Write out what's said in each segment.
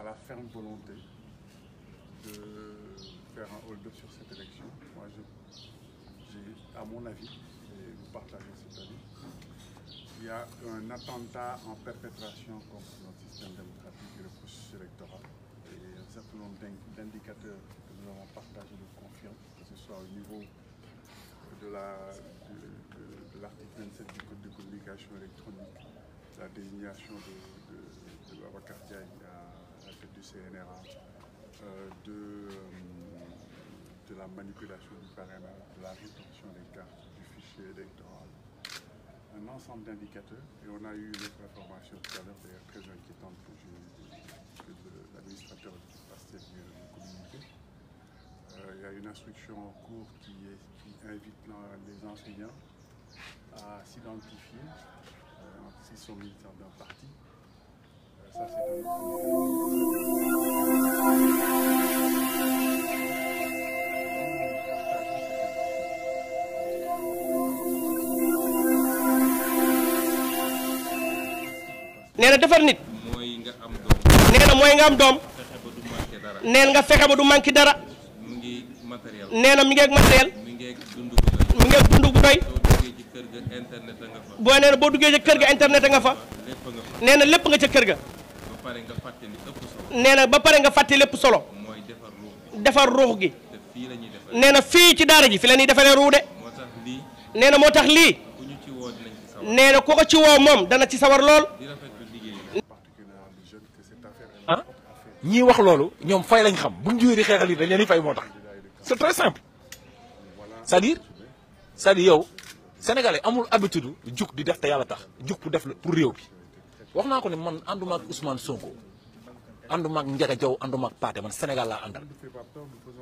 la ferme volonté de faire un hold-up sur cette élection. Moi, j'ai, à mon avis, et vous partagez cet avis, il y a un attentat en perpétration contre notre système démocratique et le processus électoral. Et un certain nombre d'indicateurs que nous avons partagés le confirment, que ce soit au niveau de l'article 27 du Code de communication électronique, la désignation de Babacar Diagne à la tête du CNRA, de la manipulation du parrainage, de la rétention des cartes du fichier électoral. Un ensemble d'indicateurs, et on a eu une autre information tout à l'heure, d'ailleurs très inquiétante que l'administrateur du PASTEF vient de nous communiquer. Il y a une instruction en cours qui invite les enseignants à s'identifier s'ils sont militants d'un parti. Ça, c'est un nee na defar nit mooy nga am doom nee na mooy nga am doom fexe ba du manqué dara neen nga fexe ba du manqué dara mu ngi matériel nee na mi ngi ak matériel mi ngi dund bu doy mi ngi ak dund bu doy soo duggee ci kër ga internet a nga fa boo nee na boo duggee ca kër ga internet a nga fa lépp a nga fa nee na lépp nga ca kër ga ba pare nga fàtte li ëpp solo nee na ba pare nga fàtte lépp solo mooy defar ruux bi defar ruux gi te fii la ñuy defar nee na fii ci daara ji fi la ñuy defaree ruu de moo tax lii nee na moo tax lii ku ñu ci woo dinañ ci sawar nee na ku ko ci woo moom dana ci sawar lool di rafetlu liggéey bi ah ñii wax loolu ñoom fay lañ xam buñ jógee di xeexal yi dañ leen di fay moo tax c'est très simple c'est-à-dire yow sénégalais amul habitude jug di def te yàlla tax jug pour def pour réew bi wax naa ko ne man ànduma ak Ousmane Sonko ànduma ak Ndiaga Diaw ànduma ak Pathé man Sénégal laa àndal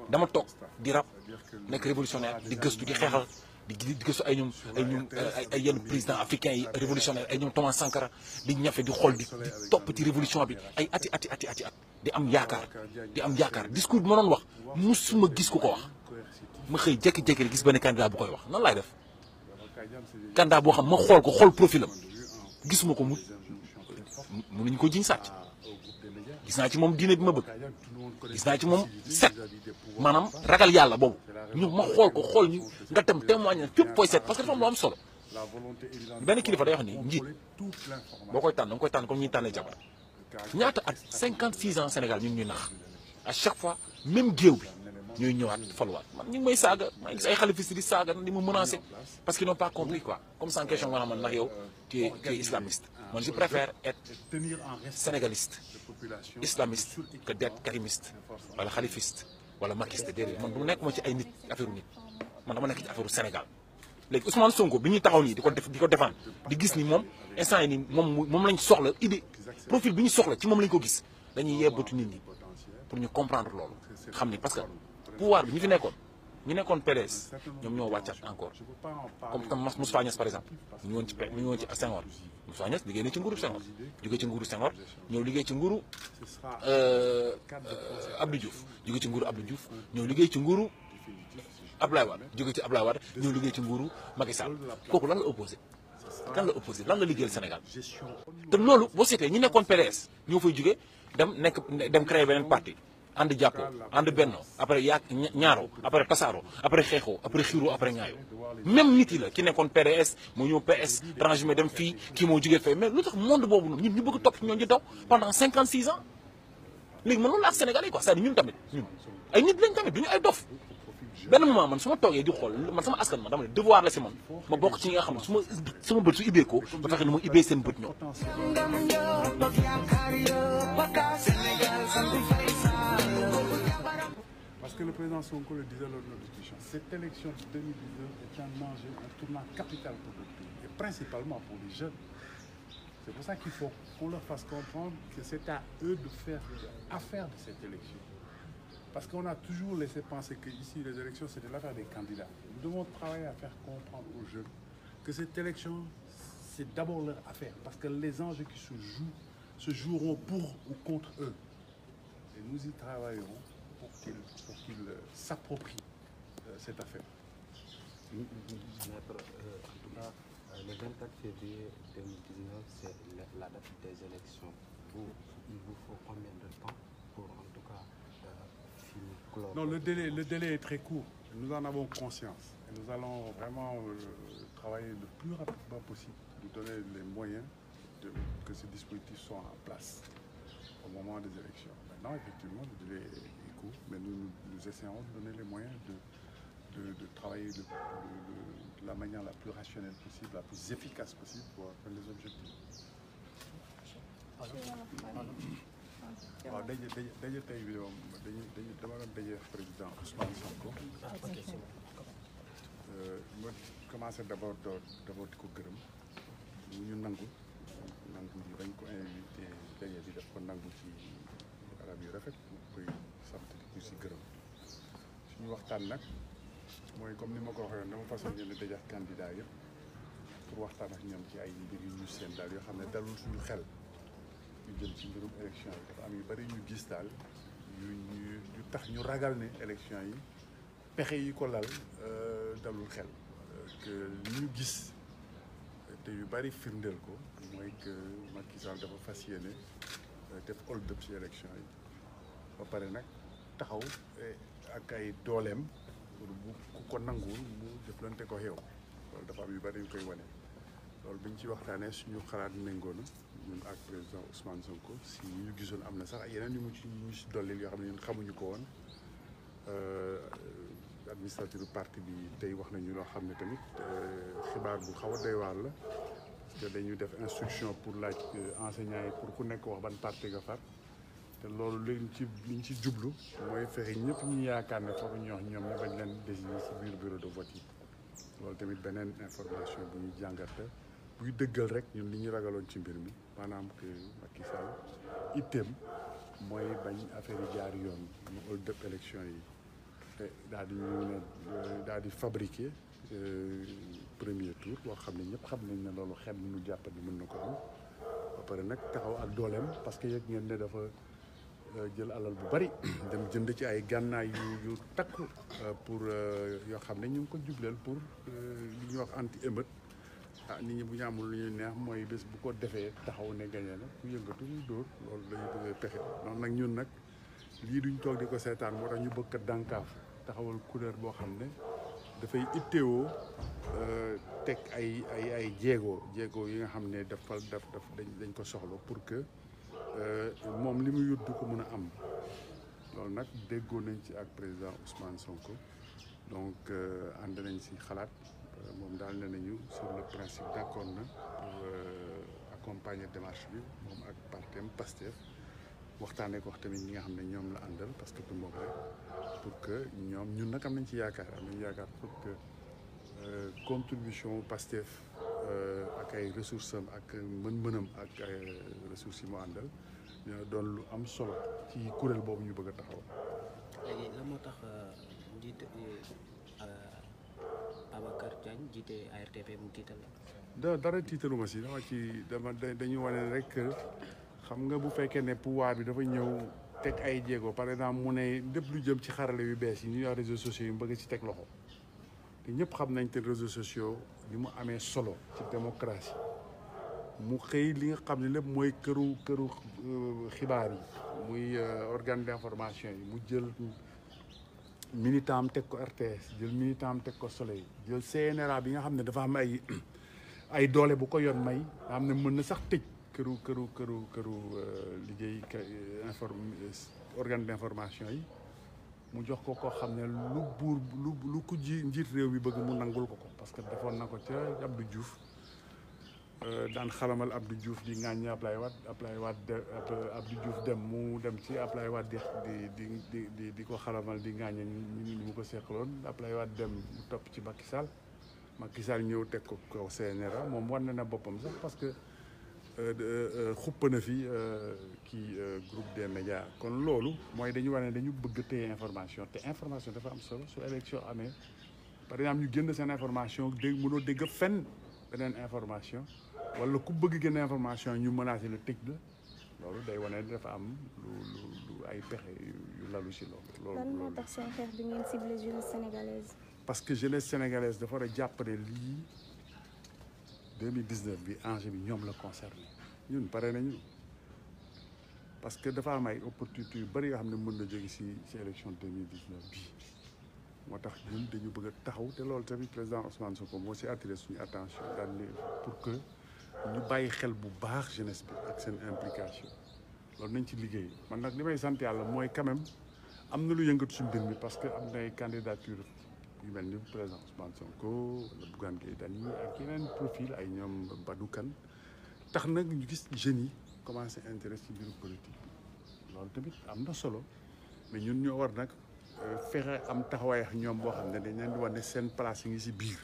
dama toog di rap nekk révolutionnaire di gëstu di xeexal di gëstu ay yenn président africain yi révolutionnaire ay ñoom Thomas Sankara di ñafe di xool di topp ci révolution bi ay ati di am yaakaar discours bi ma doon wax musuma gis ku ko wax ma xëy jékki-jékki gis benn candidat bu koy wax nan laay def candidat boo xam ma xool ko xool profilam gisuma ko mënuñ ko jiñ sàcc gis naa ci moom diine bi ma bëgg gis naa ci moom set maanaam ragal yàlla boobu ñu ma xool ko xool ñu nga dem témoigner fépp fooy set parce que dafa am lu am solo benn kilifa day wax ni njiit boo koy tànn da nga koy tànn comme ñuy tànnee jabar ñaata at 56 ans Sénégal ñu ngi ñuy nax à chaque fois même géew bi ñooy ñëwaat faluwaat man ñu ngi may saaga maa ngi gis ay xalifistes di saaga di ma menacé parce qu'ils n'ont pas compris quoi comme sans question nga xam ndax yow tu es islamiste man je préfère être sénégaliste islamiste que d'être karimiste wala xalifiste wala makiste déedéet man du nekk ma ci ay nit affaire nit man dama nekk ci affaire Sénégal léegi Ousmane Sonko bi ñuy taxaw nii di ko défendre di gis ni moom instant yi nii moom lañ soxla idée profil bi ñu soxla ci moom lañ ko gis dañuy yebbatu nit ñi pour ñu comprendre loolu xam ni parce que pouvoir bi ñu fi nekkoon ñu nekkoon PDS ñoom ñoo wàccaat encore comme Moustapha Niasse par exemple ñu ngi woon ci Senghor Moustapha Niasse liggéey na ci nguuru Senghor jóge ci nguuru Senghor ñëw liggéey ci nguuru Abdou Diouf jóge ci nguuru Abdou Diouf ñëw liggéey ci nguuru Abdoulaye Wade jóge ci Abdoulaye Wade ñëw liggéey ci nguuru Macky Sall kooku lan la opposé lan la liggéeyal Sénégal te loolu boo seetee ñi nekkoon PDS ñoo fay jóge dem créer beneen parti ànd jàppoo ànd bennoo après ñaaroo après tasaaroo après xeexoo après xiiroo après ñaayoo même nit yi la ki nekkoon PDS moo ñëw PS transhumé dem fii kii moo jógee fee mais lu tax monde boobu noonu ñun ñu bëgg topp ñoo ñu daw pendant 56 ans léegi man loolu la ak Sénégalais quoi c'est-à-dire ñun tamit ñun ay nit lañ tamit duñu ay dof benn moment man su ma toogee di xool man sama askan ma dama ne devoir la si man ma bokk ci ñi nga xam ne sama bët su ibbee ko ba fexe ne ma ibbee seen bët ñoom. Parce que le président Sonko le disait lors de notre discussion, cette élection de 2019 est un enjeu, un tournant capital pour le pays, et principalement pour les jeunes. C'est pour ça qu'il faut qu'on leur fasse comprendre que c'est à eux de faire affaire de cette élection. Parce qu'on a toujours laissé penser que ici les élections c'était l'affaire des candidats. Nous devons travailler à faire comprendre aux jeunes que cette élection c'est d'abord leur affaire. Parce que les enjeux qui se joueront pour ou contre eux. Et nous y travaillerons pour qu'ils s'approprient cette affaire. Maître, en tout cas, le 24 février 2019, c'est la date des élections. Il vous faut combien de temps pour en tout cas finir clore. Non, le délai est très court. Nous en avons conscience. Et nous allons vraiment travailler le plus rapidement possible, nous donner les moyens que ces dispositifs soient en place au moment des élections. Maintenant, effectivement, le délai est court, mais nous essayons de donner les moyens de travailler de la manière la plus rationnelle possible, la plus efficace possible pour atteindre les objectifs. waaw daje tey bi moom dama doon daje président Ousmane Sonko. ma commencé d'abord di ko gërëm ñu nangu yi bañ ko invité daje bi daf ko nangu ci arab yu rafet mu koy sant di ko si gërëm suñu waxtaan nag mooy comme ni ma ko waxee woon dama façon yéene daje ak candidat yëpp pour waxtaan ak ñoom ci ay mbir yu ñu seen daal yoo xam ne dalul suñu xel ñu jëm ci mbirum élection yi dafa am yu bëri ñu gis daal yu tax ñu ragal ne élection yi pexe yi ko lal dalul xel que li ñu gis te yu bëri firndeel ko mooy que Macky Sall dafa fas yéene def hold up ci élection yi ba pare nag taxaw ak ay dooleem pour bu ku ko nanguwul mu jëflante ko xew loolu dafa am yu bëri yu koy wane loolu biñ ci waxtaanee suñu xalaat méngoo na ñun ak président Ousmane Sonko si ñu gisoon am na sax yeneen yu mu ci dollil yoo xam ne ñun xamuñu ko woon administrateur parti bi tey wax nañu loo xam ne tamit xibaar bu xaw a doy waar la parce que dañuy def instruction pour laaj enseignants yi pour ku nekk wax ban parti nga far te loolu liñ ci jublu mooy fexe ñëpp ñu yaakaar ne foofu ñu wax ñoom ñu bañ leen désigner ci biir bureau de vote yi loolu tamit beneen information bu ñuy jàngate buy dëggal rek ñun li ñu ragaloon ci mbir mi maanaam que Macky Sall itteem mooy bañ affaire yi jaar yoon mu hold up élection yi te daal di ñu ne daal di fabriquer premier tour boo xam ne ñëpp xam nañ ne loolu xel nu jàpp ni mën na ko am ba pare nag taxaw ak dooleem parce que yëg ngeen ne dafa jël alal bu bari dem jënd ci ay gànnaay yu takku pour yoo xam ne ñu ngi ko jubleel pour li ñuy wax anti émeute nit ñi bu ñu amul lu ñuy neex mooy bés bu ko defee taxaw ne gañe na ku yëngatu ñu dóor loolu dañu bëgg pexe noonu nag ñun nag lii duñ toog di ko seetaan moo tax ñu bëgg a dànkaaf taxawal couleur boo xam ne dafay itteewoo teg ay jéego yi nga xam ne dañ ko soxla pour que moom li mu yut du ko mën a am loolu nag déggoo nañ ci ak président Ousmane Sonko donc ànd nañ si xalaat moom daal ne nañu sur le principe d'accord na pour accompagner démarche bi moom ak partem Pastef waxtaanee ko wax tamit ñi nga xam ne ñoom la àndal parce que du moom rek pour que ñun nag am nañ ci yaakaar pour que contribution Pastef ak ay ressources am ak mën-mënam ak ay ressources yi mu àndal ñoo doon lu am solo ci kuréel boobu ñu bëgg a taxaw. léegi lan moo tax njiit Babacar Diagne jiite ARTP mu tiital la. dara tiitaluma si dañu wane rek xam nga bu fekkee ne pouvoir bi dafa ñëw teg ay jéego par exemple mu ne lépp lu jëm ci xarale yu bees yi ñuy wax réseaux sociaux yi mu bëgg ci teg loxo te ñëpp xam nañ te réseaux sociaux li mu amee solo ci démocratie mu xëy li nga xam ne lépp mooy këru xibaar yi muy organe d'information yi mu jël militant am teg ko RTS jël militant am teg ko Soleil jël CNRA bi nga xam ne dafa am ay doole bu ko yoon may nga xam ne mën na sax tëj këru liggéey organe d'information yi mu jox ko koo xam ne lu ku njiit réew mi bëgg mu nangul ko parce que defoon na ko ca Abdou Diouf daan xalamal Abdou Diouf di ŋàññi Ablaye Wade Abdou Diouf dem mu dem ci Ablaye Wade di ko xalamal di ŋàññi ñu mu ko seqaloon Ablaye Wade dem mu topp ci Macky Sall ñëw teg ko kaw CNRA moom war na boppam sax parce que xupp na fi kii groupe des médias kon loolu mooy dañu wane dañu bëgg téye information te information dafa am solo su élection amee par exemple ñu génn seen information mënoo dégg fenn beneen information wala ku bëgg génn information ñu menacé la tëj la loolu day wane dafa am lu ay pexe yu lalu si loolu. lan moo tax seen xeex bi ngeen ciblé jeunesse sénégalaise. parce que jeunesse sénégalaise dafa war a jàppale lii 2019 bi enjeu bi ñoom la concerné ñun pare nañu parce que dafa am ay opportunité yu bëri yoo xam ne mën na jóge si élection 2019 bii moo tax ñun dañu bëgg a taxaw te loolu tamit président Ousmane Sonko moo si attiré suñu attention daal ni pour que ñu bàyyi xel bu baax jeunesse bi ak seen implication loolu nañ ci liggéey man nag li may sant yàlla mooy quand même am na lu yëngatu si mbir mi parce que am na ay candidature yu mel ni président Ousmane Sonko wala Bougane Gueye Dany ak yeneen profil ay ñoom Badou Kane tax nag ñu gis jeunes yi commencé intéressé ci mbiru politique loolu tamit am na solo mais ñun ñoo war nag fexe am taxawaay ak ñoom boo xam ne dañ leen di wane seen place yi ngi si biir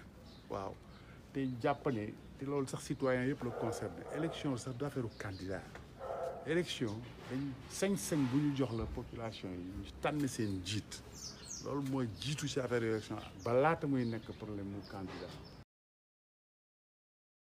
waaw te jàppale te loolu sax citoyen yëpp la concerné élection sax du affaire candidat élection dañ sañ-sañ bu ñu jox la population yi ñu tànn seen jiit loolu mooy jiitu si affaire élection ba laata muy nekk problème mu candidat